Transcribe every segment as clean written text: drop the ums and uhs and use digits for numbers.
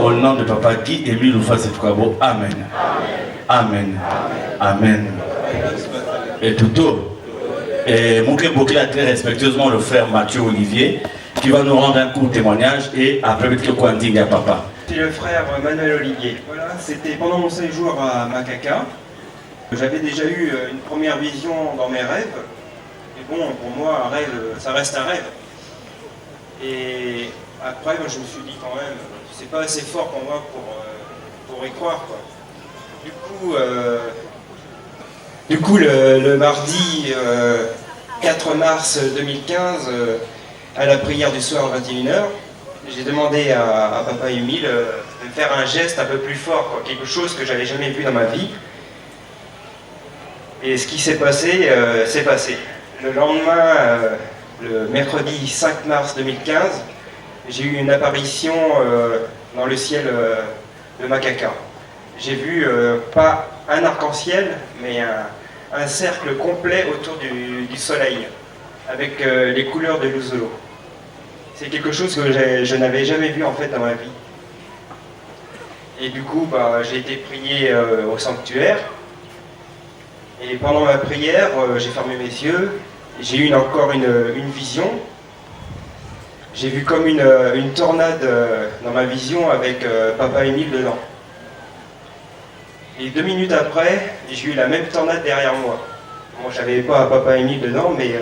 Au nom de Papa Guy Émile Loufa-Setukwabo, Amen. Amen. Amen. Et Touto. Et mon cœur très respectueusement le frère Mathieu Olivier qui va nous rendre un court témoignage et après peut-être quoi dire à Papa. C'est le frère Manuel Olivier. Voilà, c'était pendant mon séjour à Makaka. J'avais déjà eu une première vision dans mes rêves. Et bon, pour moi, un rêve, ça reste un rêve. Et après, je me suis dit quand même, c'est pas assez fort pour moi pour y croire, quoi. Du coup, le mardi 4 mars 2015, à la prière du soir à 21h, j'ai demandé à Papa Émile de faire un geste un peu plus fort, quoi, quelque chose que j'avais jamais vu dans ma vie. Et ce qui s'est passé, s'est passé. Le lendemain, le mercredi 5 mars 2015, j'ai eu une apparition dans le ciel de Makaka. J'ai vu pas un arc-en-ciel, mais un cercle complet autour du soleil, avec les couleurs de Luzolo. C'est quelque chose que je n'avais jamais vu en fait dans ma vie. Et du coup, j'ai été prié au sanctuaire. Et pendant ma prière, j'ai fermé mes yeux. J'ai eu encore une vision. J'ai vu comme une tornade dans ma vision avec Papa Émile dedans. Et 2 minutes après, j'ai eu la même tornade derrière moi. Bon, j'avais pas Papa Émile dedans, mais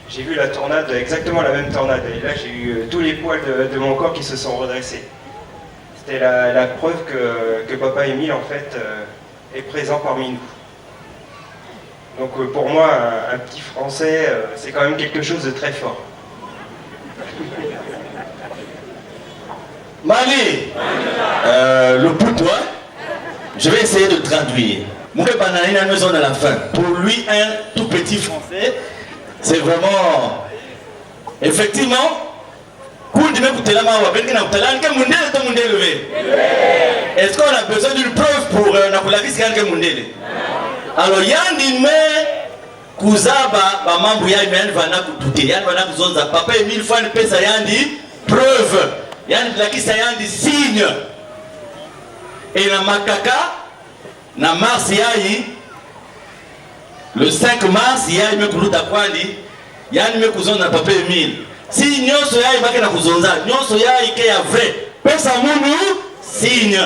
j'ai vu la tornade, exactement la même tornade. Et là, j'ai eu tous les poils de mon corps qui se sont redressés. C'était la preuve que Papa Émile, en fait, est présent parmi nous. Donc pour moi, un petit Français, c'est quand même quelque chose de très fort. Mali, le poutois, je vais essayer de traduire. Mouké Banani n'a besoin de la fin. Pour lui, un tout petit Français, c'est vraiment... Effectivement, est-ce qu'on a besoin d'une preuve pour Nakulakis Kanke Mundele? Alors, Yandi me Kuzaba, Mamambu Yamen Vana Kutute, Yan Vana Kuzonza, Papa Émile Fan Pesa Yandi, preuve. Yandi Lakisa Yandi, signe. Et na Makaka, na Mars Yayi, le 5 mars, Yayi me Kuluta Kwandi, Yandi me Kuzonza, Papa Émile. Si Nyoso Yayi Bake na Kuzonza, Nyoso Yayi Ke ya vrai, Pesa Munu, signe.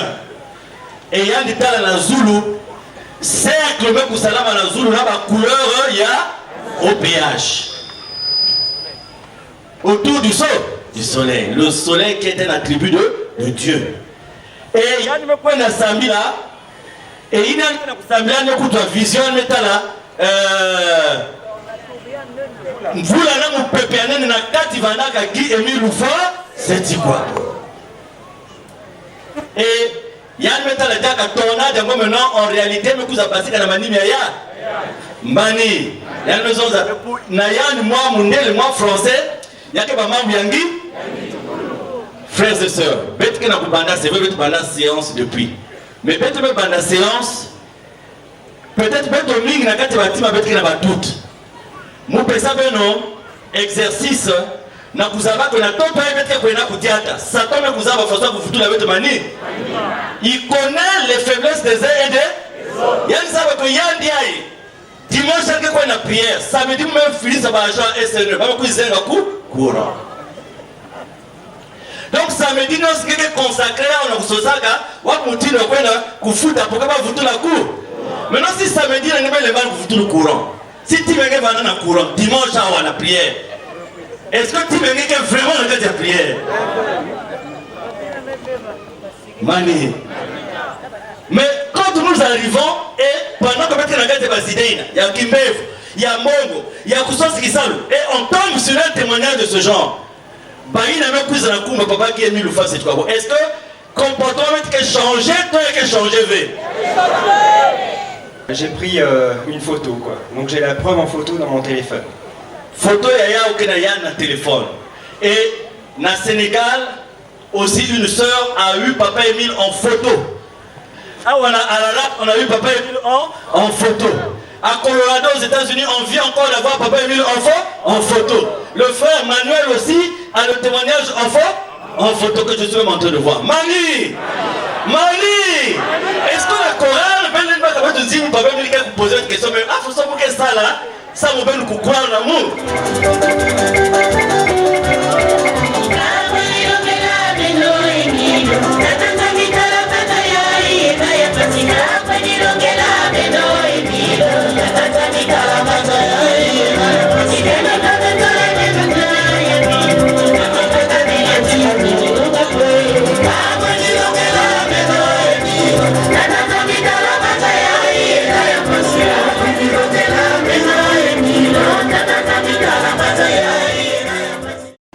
Et Yandi Tala na Zulu, cercle me Kusalama na Zulu, na ba couleur ya OPH. Autour du soleil. Le soleil qui est un attribut de Dieu. Et il y a une point d'assemblée là. Et il y a une assemblée là, une vision, vous l'avez mon pépé, na kati vanaka Guy Émile Loufa-Setukwabo. Et il y a une métal de tornade, maintenant en réalité, mais vous avez passé dans la manie, mais il y a Mani, il y a une maison, Nayan, moi français, il y a que maman Yangi, frères et sœurs, bête que n'a pas banda, c'est vrai que banda séance depuis. Mais bête que banda séance, peut-être bête au ming n'a qu'à te bâtir, bête que n'a pas tout. Mon pesa non exercice. Na kuzaba kuna toto bête que na kutiata. Satan me kuzaba façon que vous tout la bête mani. Il connaît les faiblesses des uns et des autres. Yann sabe que Yann diaye. Dimanche que quoi na prière, samedi même fini ça va agent SNE. Ba ko zenga courant. Donc samedi nous ce qui est consacré on a kusosaka wa mutino kwenda kufuta pour que ba vutu la cour. Maintenant si samedi on est le mal vutu le courant. Si tu veux va dans courant dimanche à la prière. Est-ce que tu veux vraiment le de prière? Mani. Mais quand nous arrivons et pendant que nous sommes il y a Kimbev, il y a Mongo, il y a Koussos Kisalu, et on tombe sur un témoignage de ce genre. Est-ce que comportement qui a changé, toi qui a changé? J'ai pris une photo, quoi. Donc j'ai la preuve en photo dans mon téléphone. Photo yaya aukenaya na téléphone. Et na Sénégal aussi une sœur a eu Papa Émile en photo. Ah on a eu Papa Émile en photo. À Colorado, aux États-Unis, on vit encore d'avoir Papa Émile en photo. Le frère Manuel aussi a le témoignage en photo que je suis en train de voir. Mani! Est-ce que la chorale, ben il va quand même dire Papa Émile qui a posé une question, mais ah, faut savoir que ça là, ça vous fait nous croire en amour.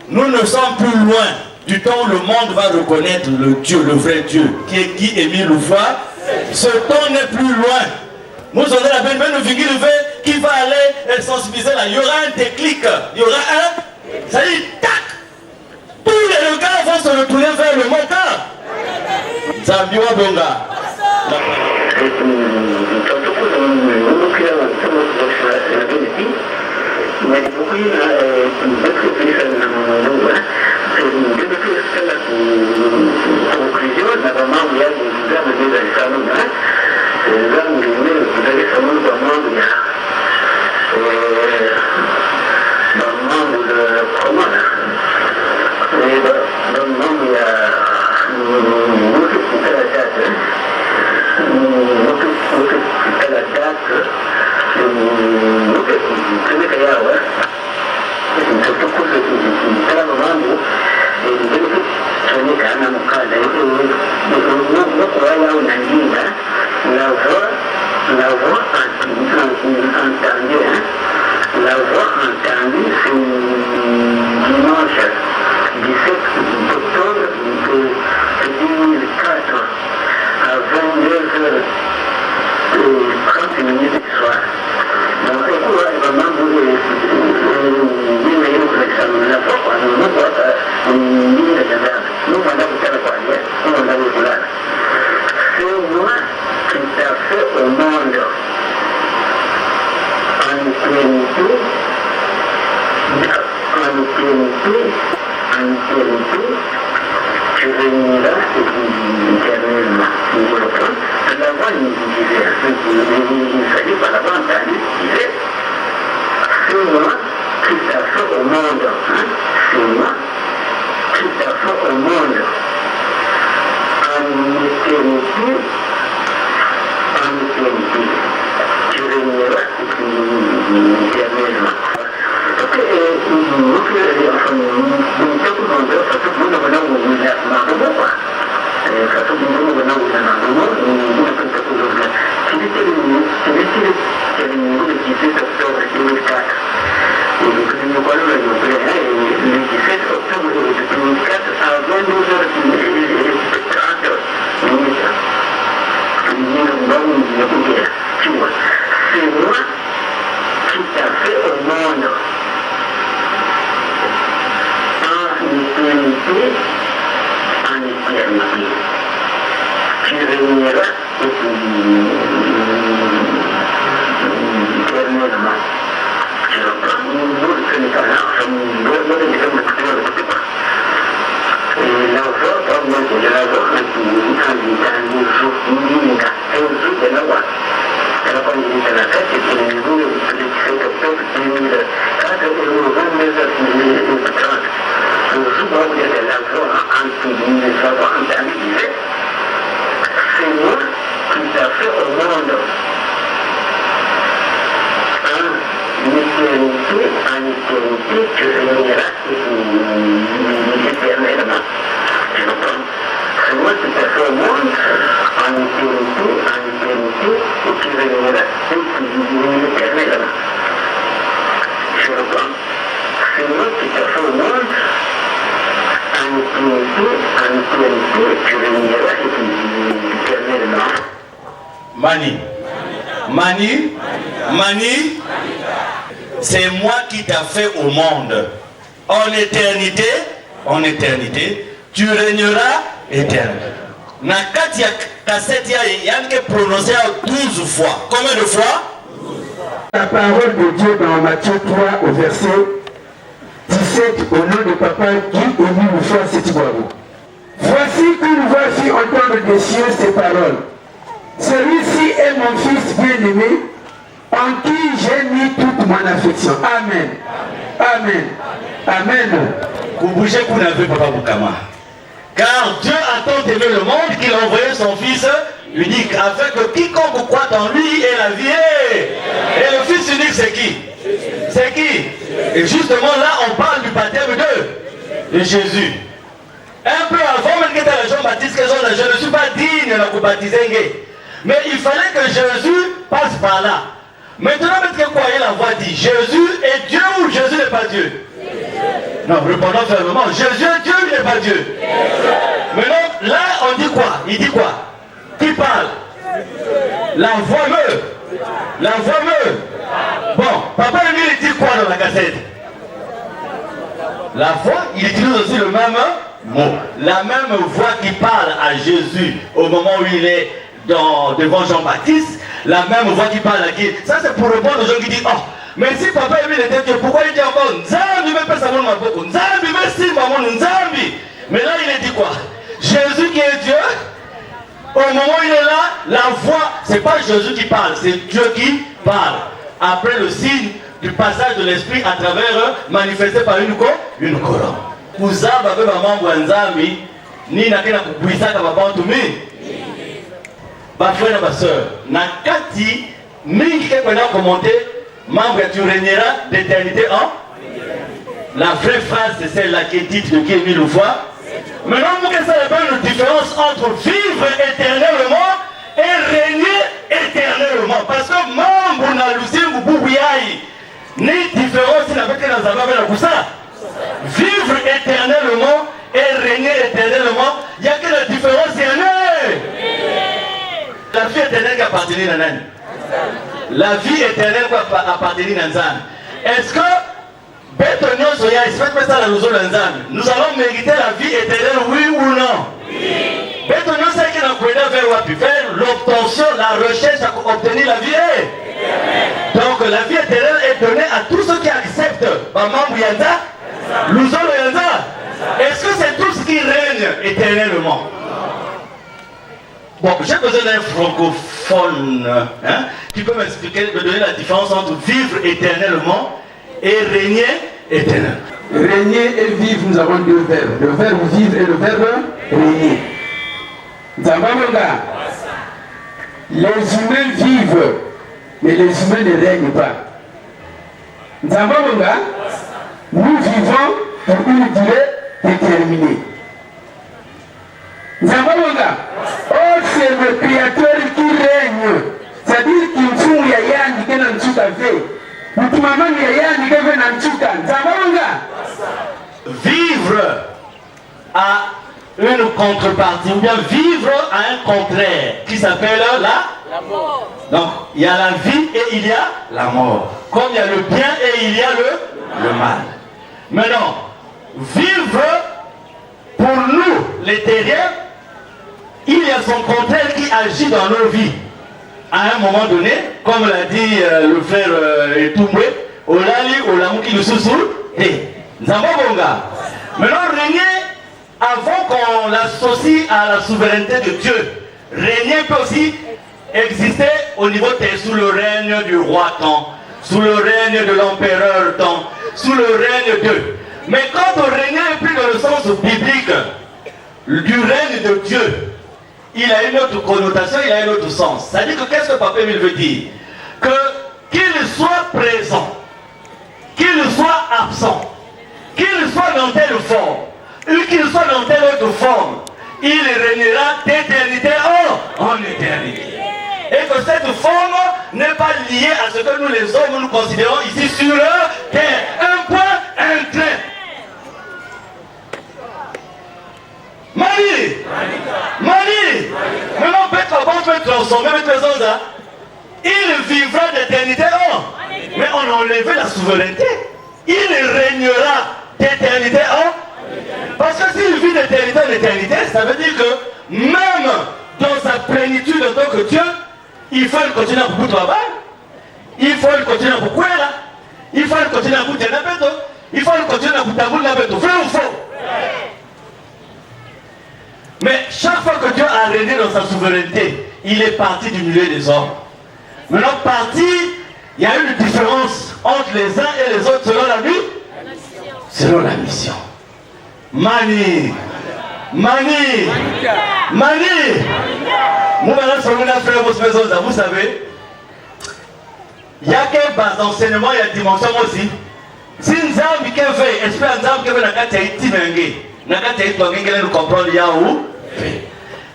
Nous ne sommes plus loin du temps où le monde va reconnaître le Dieu, le vrai Dieu, qui est Guy Émile Louvois. Ce temps n'est plus loin. Nous avons la peine qui va aller sensibiliser là. Il y aura un déclic. Il y aura un. Ça dit, tac! Tous les regards vont se retourner vers le montant. Zambiwa Bonga. La voix entendue, c'est dimanche 17 octobre 2004 à 22h30 du soir. Donc, c'est quoi vraiment vous c'est moi qui t'a fait au monde. En périté, tu régneras éternellement. La voix nous disait, il fallait par la voix entendue, disait, c'est moi qui t'a fait au monde. C'est moi qui t'a fait au monde. En éternité, tu régneras éternellement. C'est moi qui t'a fait au monde. En éternité, tu régneras éternellement. Je reprends mon mot de Sénégal, la voix, quand on dit la voix, quand on dit de la voix. Elle a pas dit de la fête, c'est le niveau du 17 octobre 2004 et le 22h30. Le jour où il y a de la voix entendue, disait, c'est moi qui t'a fait au monde. En éternité, tu régneras éternellement. Je reprends. C'est moi qui t'a fait au monde. En éternité, et tu régneras éternellement. Je reprends. C'est moi qui t'a fait au monde. En éternité, tu régneras éternellement. Mani, c'est moi qui t'a fait au monde. En éternité, tu régneras éternellement. Na kati ya cassette ya yanke prononcé 12 fois. Combien de fois? La parole de Dieu dans Matthieu 3 au verset 17 au nom de papa qui émit le foi cette boireau. Voici qu'une voix fit entendre des cieux ces paroles. Celui-ci est mon fils bien-aimé, en qui j'ai mis toute mon affection. Amen. Amen. Amen. Vous bougez, vous n'avez pas Bukama. Car Dieu a tant aimé le monde qu'il a envoyé son Fils unique, afin que quiconque croit en lui ait la vie. Et le Fils unique, c'est qui? C'est qui? Et justement là, on parle du baptême de Jésus. Un peu avant, même que Jean-Baptiste, je ne suis pas digne de vous baptiser. Mais il fallait que Jésus passe par là. Maintenant, que croyez la voix dit, Jésus est Dieu ou Jésus n'est pas Dieu? Non, répondons fermement, Jésus est Dieu ou il n'est pas Dieu? Maintenant, là, on dit quoi? Il dit quoi? Qui parle? La voix meurt. La voix meurt. Bon, papa lui, il dit quoi dans la cassette? La voix, il utilise aussi le même mot. La même voix qui parle à Jésus au moment où il est devant Jean-Baptiste, la même voix qui parle à qui? Ça c'est pour répondre aux gens qui disent, oh, mais si papa lui il était Dieu, pourquoi il dit encore Nzambi me pèse à mon maboko, Nzambi me si maman Nzambi? Mais là il a dit quoi? Jésus qui est Dieu, au moment où il est là, la voix, c'est pas Jésus qui parle, c'est Dieu qui parle. Après le signe du passage de l'esprit à travers manifesté par une colonne. Kuzaba be maman Nzambi ni na kena kubuisaka babantu mi. Ba frère et ma soeur, Nakati, mingi qui peut commenter, membre tu régneras d'éternité en. La vraie phrase c'est celle-là qui est dite de qui est mis le fois. Maintenant, vous que ça la différence entre vivre éternellement et régner éternellement. Parce que membre na lusingu bubuyai, ni différence il avec la zamabe la kusa. Vivre éternellement et régner éternellement, il n'y a que la différence, il y en a. La vie éternelle qui appartient à Nani. La vie éternelle qui appartient à Nzam. Est-ce que nous allons mériter la vie éternelle, oui ou non? Oui. Vers l'obtention, la recherche à obtenir la vie. Donc la vie éternelle est donnée à tous ceux qui acceptent. Est-ce que c'est tous qui règnent éternellement? Bon, j'ai besoin d'un francophone qui peut m'expliquer, me donner la différence entre vivre éternellement et régner éternellement. Régner et vivre, nous avons deux verbes. Le verbe vivre et le verbe régner. Les humains vivent, mais les humains ne règnent pas. Nous vivons pour une durée déterminée. Oh, c'est le Créateur qui règne. C'est-à-dire qu'il faut y aller en tout à fait. Vivre à une contrepartie, ou bien vivre à un contraire, qui s'appelle la mort. Donc, il y a la vie et il y a la mort. Comme il y a le bien et il y a le mal. Maintenant, vivre, pour nous, les terriens, il y a son contraire qui agit dans nos vies. À un moment donné, comme l'a dit le frère Etumwe, Olali, Olamuki, le Soussou, et Zambabonga. Maintenant, régner, avant qu'on l'associe à la souveraineté de Dieu, régner peut aussi exister au niveau sous le règne du roi temps, sous le règne de l'empereur temps, sous le règne de. Mais quand régner est plus dans le sens biblique du règne de Dieu, il a une autre connotation, il a un autre sens. C'est-à-dire que qu'est-ce que Papa Emile veut dire? Que qu'il soit présent, qu'il soit absent, qu'il soit dans telle forme, ou qu'il soit dans telle autre forme, il régnera d'éternité en éternité. Et que cette forme n'est pas liée à ce que nous les hommes nous considérons ici sur terre. Un point, un trait. Marie, maintenant on peut transformer ça. Il vivra d'éternité mais on a enlevé la souveraineté. Il régnera d'éternité parce que s'il vit d'éternité en éternité, ça veut dire que même dans sa plénitude en tant que Dieu, il faut continuer à beaucoup travailler. il faut continuer à vous courir là. Il faut continuer à vous dire n'importe quoi. Il faut continuer à vous tabouler n'importe quoi. Vrai ou faux? Mais chaque fois que Dieu a régné dans sa souveraineté, il est parti du milieu des hommes. Maintenant, parti, il y a eu une différence entre les uns et les autres selon la vie, selon la mission. Mani. Vous savez, il y a quelle base d'enseignement, il y a dimension aussi. Si nous avons dit qu'elle fait, espère nous avons fait la carte itinérée. La carte itinérée, nous comprenons Yahoo.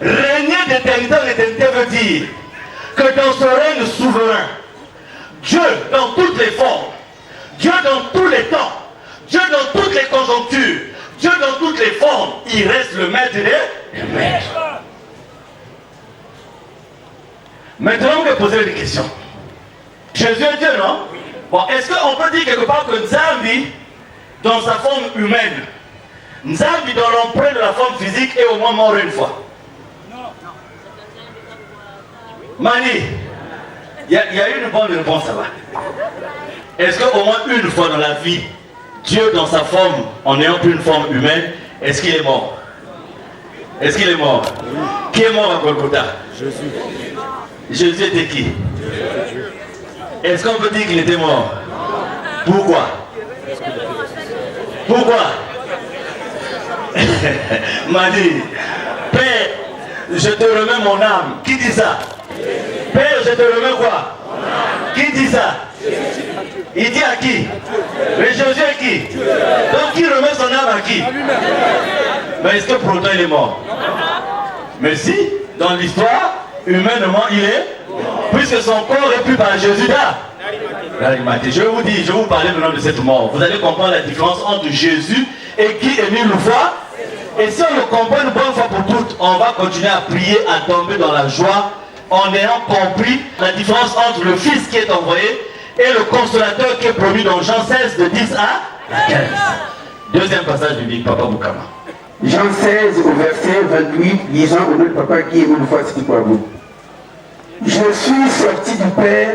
Régner d'éternité en éternité veut dire que dans ce règne souverain, Dieu dans toutes les formes, Dieu dans tous les temps, Dieu dans toutes les conjonctures, Dieu dans toutes les formes, il reste le maître des maîtres. Maintenant, on va poser des questions. Jésus est Dieu, non? Bon, est-ce qu'on peut dire quelque part que Nzambi, dans sa forme humaine, Nzambi dans l'empreinte de la forme physique est au moins mort une fois? Non. Mani, il y a une bonne réponse là-bas. Est-ce qu'au moins une fois dans la vie, Dieu dans sa forme, en n'ayant plus une forme humaine, est-ce qu'il est mort? Est-ce qu'il est mort? Qui est mort à Golgotha? Jésus. Jésus était qui? Est-ce qu'on peut dire qu'il était mort? Pourquoi? Pourquoi? M'a dit, Père, je te remets mon âme. Qui dit ça? Père, je te remets quoi? Qui dit ça? Il dit à qui? Mais Jésus est qui? Donc qui remet son âme à qui? Mais est-ce que pour autant il est mort? Mais si, dans l'histoire, humainement il est, puisque son corps est pris par Jésus là. Je vais vous dire, je vais vous parler maintenant de cette mort. Vous allez comprendre la différence entre Jésus et qui est mis une fois. Et si on le comprend une bonne fois pour toutes, on va continuer à prier, à tomber dans la joie, en ayant compris la différence entre le Fils qui est envoyé et le consolateur qui est promis dans Jean 16 de 10 à 15. Deuxième passage biblique, Papa Boukama. Jean 16 au verset 28, lisant au nom de Papa qui est une fois ce pour vous. Je suis sorti du Père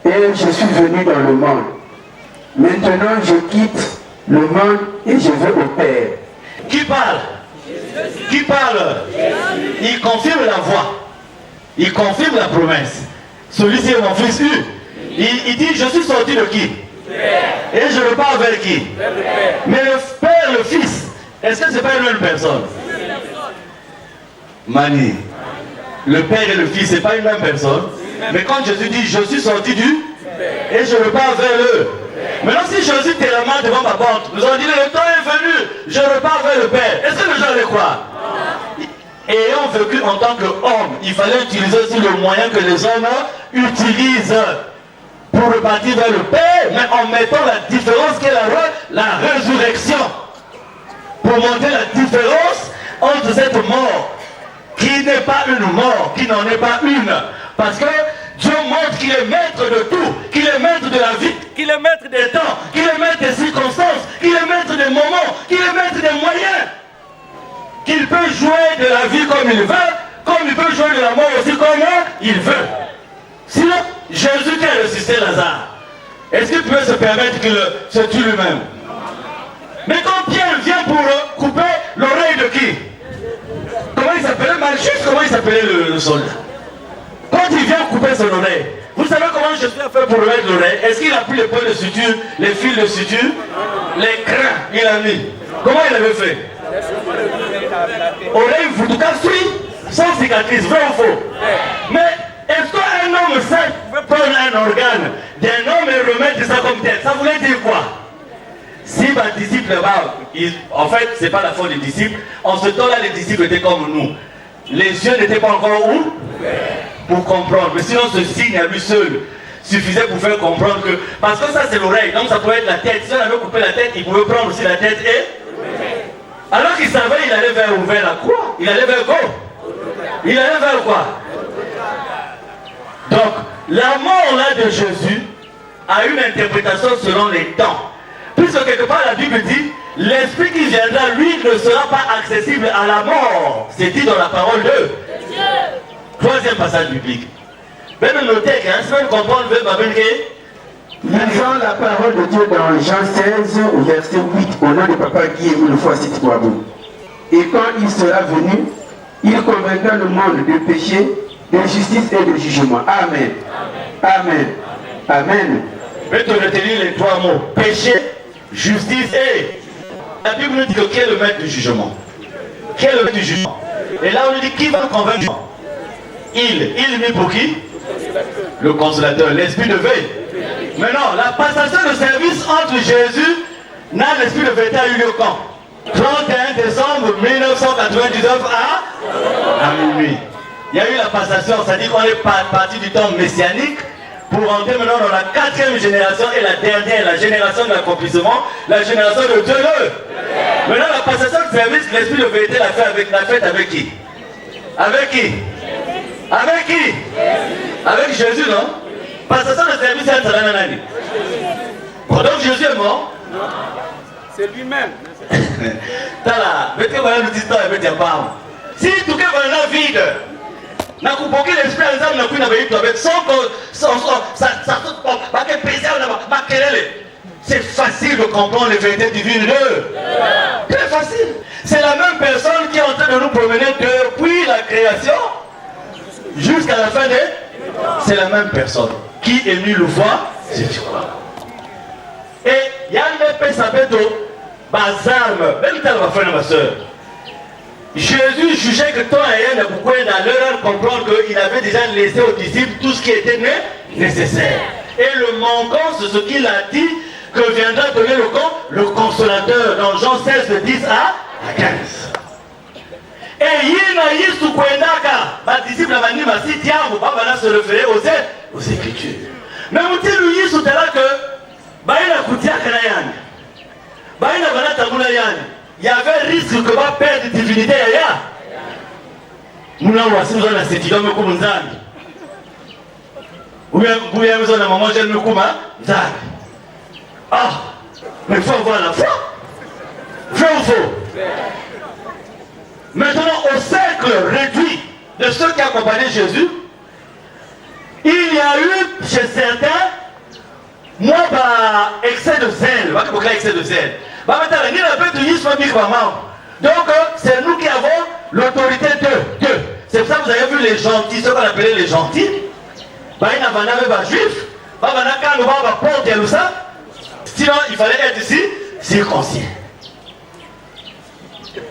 et je suis venu dans le monde. Maintenant je quitte le monde et je vais au Père. Qui parle? Qui parle? Il confirme la voix. Il confirme la promesse. Celui-ci est mon fils U. Il dit, je suis sorti de qui? Et je repars vers qui? Mais le Père, le Fils, est-ce que ce n'est pas une même personne? Mani. Le Père et le Fils, ce n'est pas une même personne. Mais quand Jésus dit, je suis sorti du et je repars vers eux. Maintenant, si Jésus était la main devant ma porte, nous allons dire, le temps est venu, je repars vers le Père. Est-ce que les gens le croient? Et ayant vécu en tant qu'homme, il fallait utiliser aussi le moyen que les hommes utilisent pour repartir vers le Père, mais en mettant la différence qu'est la résurrection. Pour montrer la différence entre cette mort, qui n'est pas une mort, qui n'en est pas une. Parce que Dieu montre qu'il est maître de tout, qu'il est maître de la vie, qu'il est maître des temps, qu'il est maître des circonstances, qu'il est maître des moments, qu'il est maître des moyens. Qu'il peut jouer de la vie comme il veut, comme il peut jouer de la mort aussi comme il veut. Sinon, Jésus qui a ressuscité Lazare, est-ce qu'il peut se permettre qu'il se tue lui-même? Mais quand Pierre vient pour couper l'oreille de qui? Comment il s'appelait? Malchus, comment il s'appelait le soldat? Quand il vient couper son oreille, vous savez comment Jésus a fait pour remettre l'oreille? Est-ce qu'il a pris les points de suture, les fils de suture, les crins, il a mis? Comment il avait fait? Oreille foutoucassui, sans cicatrice, vrai ou faux? Mais est-ce qu'un homme sait prendre un organe d'un homme et remettre ça comme tel? Ça voulait dire quoi? Si ma disciple là-bas, en fait, c'est pas la faute des disciples. En ce temps-là, les disciples étaient comme nous. Les yeux n'étaient pas encore où? Pour comprendre. Mais sinon, ce signe à lui seul suffisait pour faire comprendre que... Parce que ça, c'est l'oreille. Donc, ça pouvait être la tête. Si on avait coupé la tête, il pouvait prendre aussi la tête et... Alors qu'il savait, il allait vers la croix. Il allait vers quoi? Il allait vers quoi? Donc, la mort là de Jésus a une interprétation selon les temps. Puisque quelque part la Bible dit, l'esprit qui viendra, lui, ne sera pas accessible à la mort. C'est dit dans la parole de Dieu. Troisième passage biblique. Ben noter que c'est même comprendre le Babel Lisons la parole de Dieu dans Jean 16, au verset 8, au nom de Papa Guy et Wilfoua Siti-Kouabou. Et quand il sera venu, il convaincra le monde de péché, de justice et de jugement. Amen. Amen. Amen. Je vais te retenir les trois mots. Péché, justice et... La Bible nous dit que qui est le maître du jugement? Qui est le maître du jugement? Et là on nous dit qui va convaincre? Il mis pour qui? Le consolateur, l'esprit de veille. Maintenant, la passation de service entre Jésus et l'esprit de vérité a eu lieu quand? 31 décembre 1999 à minuit. Il y a eu la passation, c'est-à-dire qu'on est parti du temps messianique pour entrer maintenant dans la 4e génération et la dernière, la génération de l'accomplissement, la génération de Dieu. Maintenant, la passation de service, l'esprit de vérité l'a fait avec qui? Avec qui? Avec qui? Avec Jésus, non? Passation de service, c'est un salon. Donc Jésus est mort? Non. C'est lui-même. Tala, mettez voilà nous disons avec tes parents. Si tout le monde est vide, n'a coupé l'esprit à l'examen, n'a pas eu avec son c'est facile de comprendre les vérités divines d'eux. Très facile. C'est la même personne qui est en train de nous promener depuis la création jusqu'à la fin des... C'est la même personne. Qui est mis le foie, c'est tu crois. Et il y a un épée sabeto, bazarme, même t'as ma frère et ma soeur. Jésus jugeait que toi et elle ne pouvaient dans l'heure comprendre qu'il avait déjà laissé aux disciples tout ce qui était nécessaire. Et le manquant, c'est ce qu'il a dit, que viendra donner le consolateur dans Jean 16, de 10 à 15. Et yina yisu kwendaka, ma disciple a dit, ma si diable, va se référer aux Écritures. Mais vous dites, lui, yisu tela que, baïna koutia kanayani, baïna bana tabula yani, il y avait risque que va perdre divinité ya. Mouna wasi nous on a cette idée me comme nzambi. Ou bien nous on a maman j'aime me comme nzambi. Ah, mais il faut avoir la foi. Vrai ou faux? Maintenant, au cercle réduit de ceux qui accompagnaient Jésus, il y a eu chez certains, moi, excès de zèle. Excès de zèle. Donc, c'est nous qui avons l'autorité de Dieu. C'est pour ça que vous avez vu les gentils, ceux qu'on appelait les gentils. Sinon, il fallait être ici, circoncis.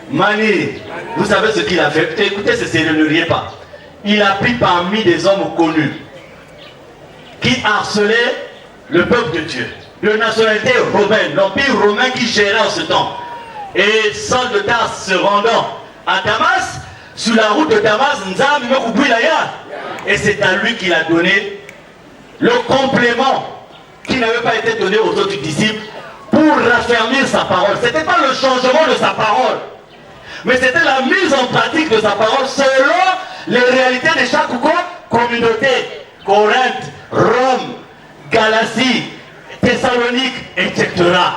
Mani, vous savez ce qu'il a fait? Écoutez, c'est sérieux, ne riez pas. Il a pris parmi des hommes connus qui harcelaient le peuple de Dieu, de nationalité romaine, l'empire romain qui gérait en ce temps. Et Saul de Tarse se rendant à Damas, sur la route de Damas, et c'est à lui qu'il a donné le complément qui n'avait pas été donné aux autres disciples pour raffermir sa parole. Ce n'était pas le changement de sa parole, mais c'était la mise en pratique de sa parole selon les réalités de chaque communauté. Corinthe, Rome, Galatie, Thessalonique, etc.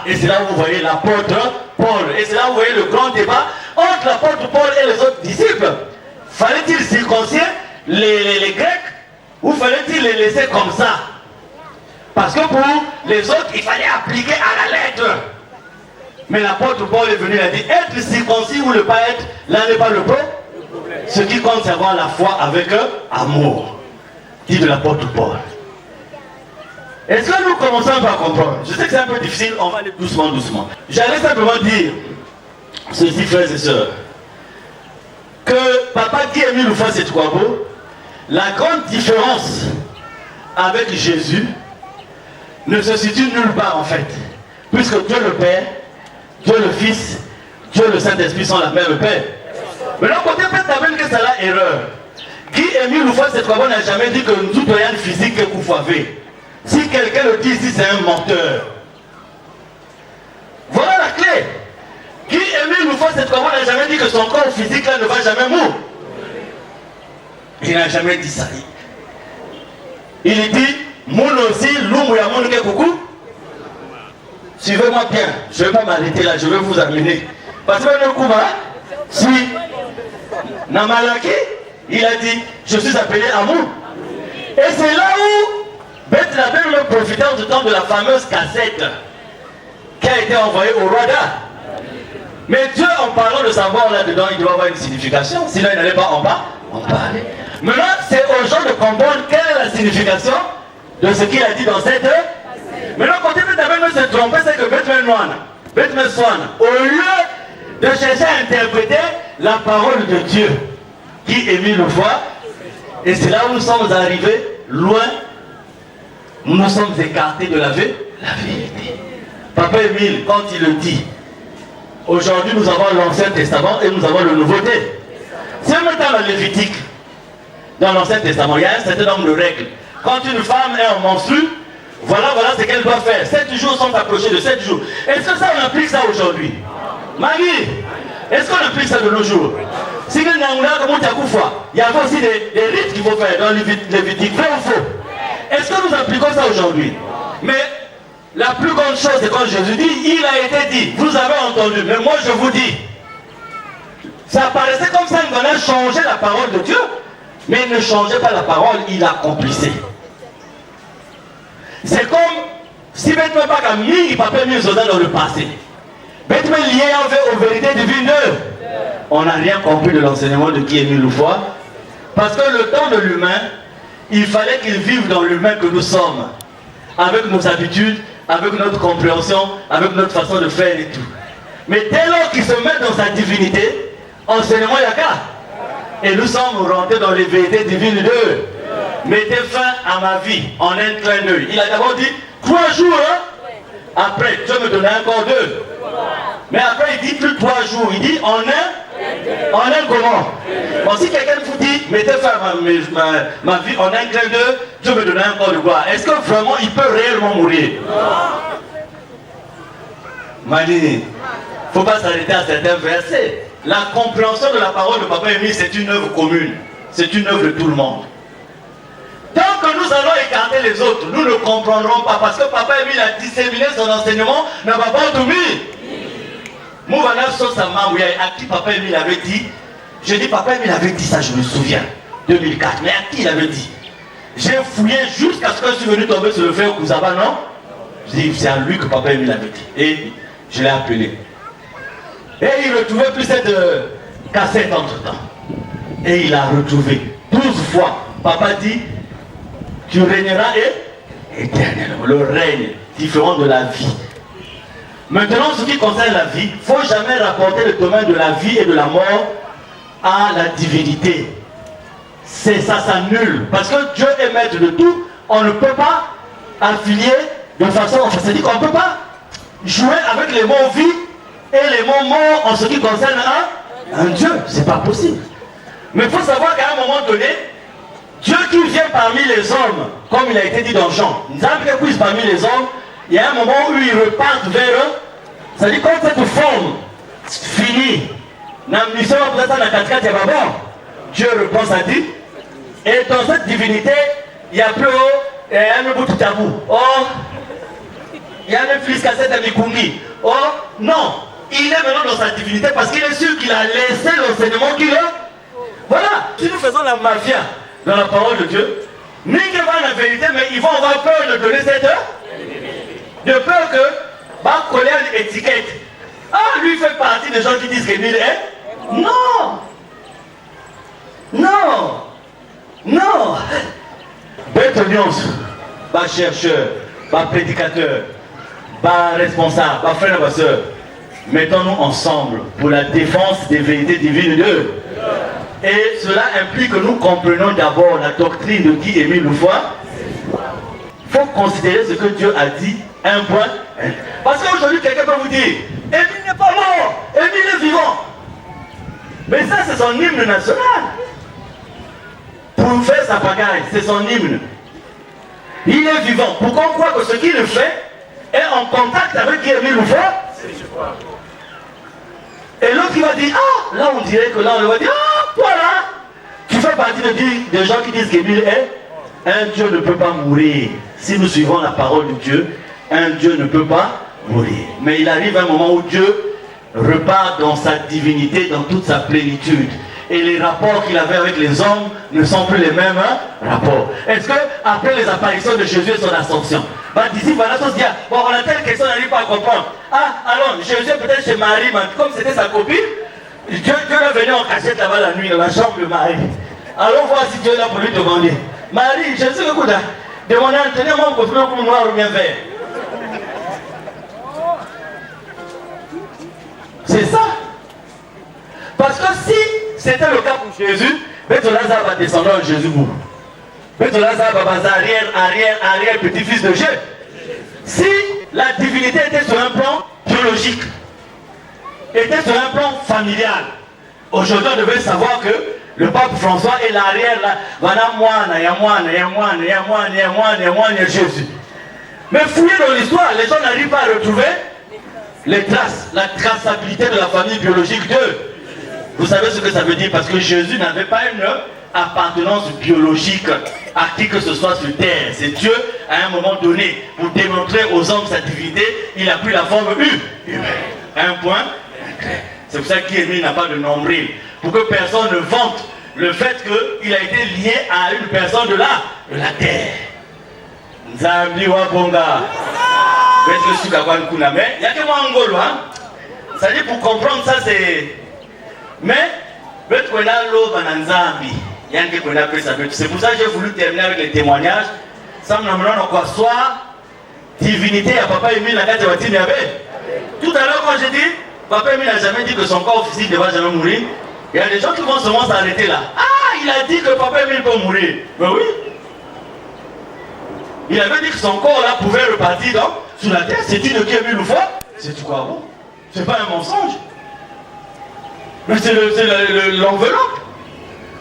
Et c'est là où vous voyez l'apôtre Paul. Et c'est là où vous voyez le grand débat entre l'apôtre Paul et les autres disciples. Fallait-il circoncire les Grecs ou fallait-il les laisser comme ça? Parce que pour les autres, il fallait appliquer à la lettre. Mais l'apôtre Paul est venu et a dit, être circoncis ou ne pas être, là n'est pas le problème. Ce qui compte, c'est avoir la foi avec amour. Dit de l'apôtre Paul. Est-ce que nous commençons par comprendre? Je sais que c'est un peu difficile, on va aller doucement, doucement. J'allais simplement dire, ceci, frères et sœurs, que Papa Guy-Émile Loufa Seti-Kouabou, la grande différence avec Jésus ne se situe nulle part en fait. Puisque Dieu le Père, Dieu le Fils, Dieu le Saint-Esprit sont la même Père. Mais d'un côté, peut-être même que c'est la erreur. Guy-Émile Loufa Seti-Kouabou n'a jamais dit que nous sommes physique que vous avez. Si quelqu'un le dit ici, c'est un menteur. Voilà la clé. Guy-Émile Loufa Seti-Kouabou n'a jamais dit que son corps physique là ne va jamais mourir. Il n'a jamais dit ça. Il dit, moun aussi, l'oumou ya moun ke coucou. Suivez-moi bien, je ne vais pas m'arrêter là, je vais vous amener. Parce que le Kouba, si Namalaki, il a dit, je suis appelé amour. Et c'est là où Beth Label me profitait en tout temps de la fameuse cassette qui a été envoyée au roi d'A. Mais Dieu, en parlant de sa mort là-dedans, il doit avoir une signification, sinon il n'allait pas en parler. Maintenant, c'est aux gens de comprendre quelle est la signification de ce qu'il a dit dans cette. Maintenant, quand Beth Label me se trompait, c'est que Beth Swan, au lieu de chercher à interpréter la parole de Dieu qui émit le foi, et c'est là où nous sommes arrivés loin, nous nous sommes écartés de la vérité. Papa Émile, quand il le dit, aujourd'hui nous avons l'Ancien Testament et nous avons le Nouveau Testament. Si on met dans le Lévitique, dans l'Ancien Testament, il y a un certain nombre de règles. Quand une femme est en menstrue, voilà ce qu'elle doit faire. 7 jours sont approchés de 7 jours. Est-ce que ça, on applique ça aujourd'hui? Marie, est-ce qu'on applique ça de nos jours? Si il y avait aussi des rites qu'il faut faire dans les Lévitique, vrai ou faux? Est-ce que nous appliquons ça aujourd'hui? Mais la plus grande chose, c'est quand Jésus dit, il a été dit, vous avez entendu, mais moi je vous dis. Ça paraissait comme ça, il venait changer la parole de Dieu, mais il ne changeait pas la parole, il accomplissait. C'est comme si Bethlehem pas qu'à mis, il pas mis dans le passé. Bethlehem lié aux vérités divines. On n'a rien compris de l'enseignement de qui est mis le foi. Parce que le temps de l'humain, il fallait qu'il vive dans l'humain que nous sommes. Avec nos habitudes, avec notre compréhension, avec notre façon de faire et tout. Mais dès lors qu'il se met dans sa divinité, enseignement yaka. Et nous sommes rentrés dans les vérités divines d'eux. Mettez fin à ma vie en un clin d'œil. Il a d'abord dit 3 jours. Après, Dieu me donnait encore 2. Mais après, il dit plus 3 jours. Il dit en un comment? Bon, si quelqu'un vous dit mettez fin à ma vie en un clin d'œil, Dieu me donnait encore de gloire. Est-ce que vraiment il peut réellement mourir? Mani, il ne faut pas s'arrêter à certains versets. La compréhension de la parole de Papa Émile, c'est une œuvre commune. C'est une œuvre de tout le monde. Tant que nous allons écarter les autres, nous ne comprendrons pas. Parce que Papa Émile a disséminé son enseignement, n'a pas tout mis. Mouvana Sosama, à qui Papa Émile avait dit, je dis Papa Émile avait dit ça, je me souviens, 2004. Mais à qui il avait dit? J'ai fouillé jusqu'à ce que je suis venu tomber sur le frère Kouzaba, non? Je dis, c'est à lui que Papa Émile avait dit. Et je l'ai appelé. Et il retrouvait plus cette cassette entre temps. Et il a retrouvé 12 fois. Papa dit, tu régneras éternellement. Le règne différent de la vie. Maintenant, ce qui concerne la vie, il ne faut jamais rapporter le domaine de la vie et de la mort à la divinité. C'est ça s'annule. Parce que Dieu est maître de tout. On ne peut pas affilier de façon... Enfin, c'est-à-dire qu'on ne peut pas jouer avec les mots vie et les mots morts en ce qui concerne un Dieu. C'est pas possible. Mais il faut savoir qu'à un moment donné, Dieu qui vient parmi les hommes, comme il a été dit dans Jean, parmi les hommes, il y a un moment où ils repartent vers eux. C'est-à-dire quand cette forme finit, Dieu reprend sa vie. Et dans cette divinité, il y a plus haut, un bout de tabou. Oh, il y a un fils cassette à Mikungi. Oh, non, il est maintenant dans sa divinité parce qu'il est sûr qu'il a laissé l'enseignement qu'il a. Voilà, si nous faisons la mafia dans la parole de Dieu, nous va la vérité, mais ils vont avoir peur de donner cette heure. De peur que, bah, coller une étiquette. Ah, lui fait partie des gens qui disent qu'il est. Non! Non! Non! Bête audience, bah chercheur, bah prédicateur, bah responsable, bah frère, bah soeur. Mettons-nous ensemble pour la défense des vérités divines de Dieu. Et cela implique que nous comprenions d'abord la doctrine de qui Émile Loufoy. Il faut considérer ce que Dieu a dit, un point. Parce qu'aujourd'hui, quelqu'un peut vous dire, Émile n'est pas mort, Émile est vivant. Mais ça, c'est son hymne national. Pour faire sa pagaille, c'est son hymne. Il est vivant. Pourquoi on croit que ce qu'il fait est en contact avec qui Émile Loufoy? Et l'autre qui va dire, ah, là on dirait que là on va dire, ah, voilà. Tu fais partie des gens qui disent qu'Émile est. Un Dieu ne peut pas mourir. Si nous suivons la parole de Dieu, un Dieu ne peut pas mourir. Mais il arrive un moment où Dieu repart dans sa divinité, dans toute sa plénitude. et les rapports qu'il avait avec les hommes ne sont plus les mêmes rapports. Est-ce que après les apparitions de Jésus et son ascension, d'ici voilà, on se dit, bon, on a telle question, on n'arrive pas à comprendre. Ah, alors, Jésus peut-être chez Marie, mais comme c'était sa copine, Dieu est venu en cachette là-bas la nuit, dans la chambre de Marie. Allons voir si Dieu est là pour lui demander. Marie, Jésus, écoute, demandez à tenir mon copain pour noir ou bien vert. C'est ça. Parce que si c'était le cas pour Jésus, Beth Lazare va descendre en Jésus. Beth Lazare va arrière petit-fils de Dieu. Si la divinité était sur un plan biologique, était sur un plan familial, aujourd'hui on devait savoir que le pape François est l'arrière là, voilà Jésus. Mais fouiller dans l'histoire, les gens n'arrivent pas à retrouver les traces, la traçabilité de la famille biologique d'eux. Vous savez ce que ça veut dire? Parce que Jésus n'avait pas une appartenance biologique à qui que ce soit sur terre. C'est Dieu, à un moment donné, pour démontrer aux hommes sa divinité, il a pris la forme humaine. Un point. C'est pour ça qu'Émile n'a pas de nombril. Pour que personne ne vante le fait qu'il a été lié à une personne de la terre. Nzambi wa bonga. Il n'y a que moi en Gaulois. Ça dit pour comprendre ça, c'est. Mais, c'est pour ça que j'ai voulu terminer avec les témoignages. Ça me demande quoi soit divinité à Papa Émile la carte de Watine. Tout à l'heure, quand j'ai dit, Papa Émile n'a jamais dit que son corps physique ne va jamais mourir. Il y a des gens qui vont seulement s'arrêter là. Ah, il a dit que Papa Émile peut mourir. Mais oui. Il avait dit que son corps là pouvait repartir sous la terre. C'est-tu de qui Émile Loufoy? C'est quoi bon? C'est pas un mensonge. Mais c'est l'enveloppe.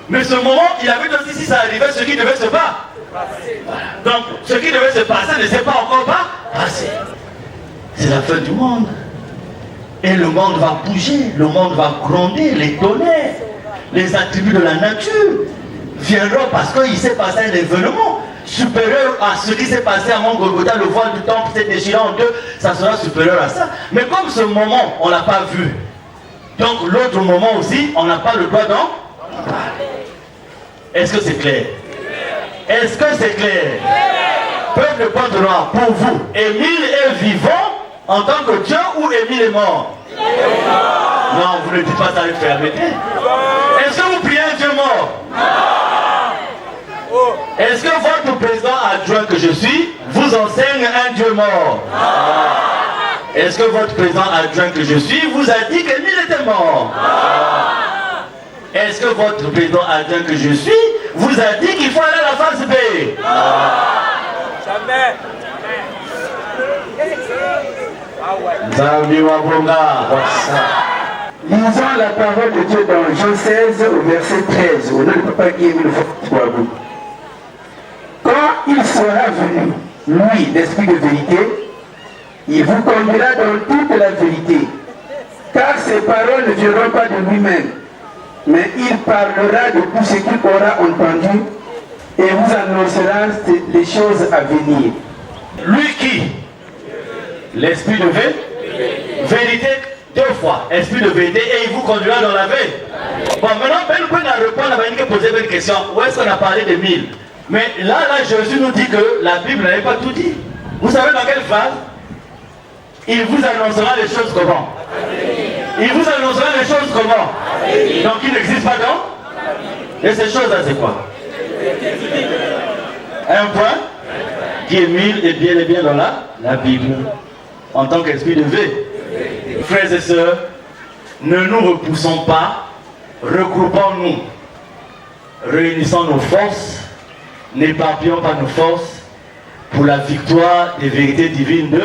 Mais ce moment, il avait dit si ça arrivait, ce qui devait se passer. Voilà. Donc, ce qui devait se passer ne s'est pas encore passé. C'est la fin du monde. Et le monde va bouger, le monde va gronder, les tonnerres, les attributs de la nature viendront parce qu'il s'est passé un événement supérieur à ce qui s'est passé à Mont Golgotha, le voile du temple s'est déchiré en deux, ça sera supérieur à ça. Mais comme ce moment, on ne l'a pas vu, donc l'autre moment aussi, on n'a pas le droit d'en parler. Est-ce que c'est clair? Est-ce que c'est clair? Peuple de Pointe-Noire, pour vous, Émile est vivant en tant que Dieu ou Émile est mort? Non, vous ne dites pas ça avec fermeté. Est-ce que vous priez un Dieu mort? Est-ce que votre président adjoint que je suis vous enseigne un Dieu mort? Est-ce que votre président adjoint que je suis vous a dit qu'Émile était mort? Est-ce que votre président adjoint que je suis vous a dit qu'il faut aller à la phase B? Jamais. Lisons la parole de Dieu dans Jean 16 au verset 13. Au nom de Papa Guillaume Loufoy. Quand il sera venu, lui, l'Esprit de vérité, il vous conduira dans toute la vérité. Car ses paroles ne viendront pas de lui-même, mais il parlera de tout ce qu'il aura entendu et vous annoncera les choses à venir. Lui qui? L'Esprit de vérité, deux fois. Esprit de vérité, et il vous conduira dans la vérité. Bon, maintenant, Ben peut répondre à une poser une question. Où est-ce qu'on a parlé de 1000? Mais là, Jésus nous dit que la Bible n'avait pas tout dit. Vous savez dans quelle phrase? Il vous annoncera les choses comment? Il vous annoncera les choses comment? Donc il n'existe pas dans? Et ces choses-là, c'est quoi? Un point qui est 1000 et bien dans la Bible. En tant qu'esprit de vérité. Frères et sœurs, ne nous repoussons pas, regroupons-nous, réunissons nos forces, n'éparpillons pas nos forces pour la victoire des vérités divines de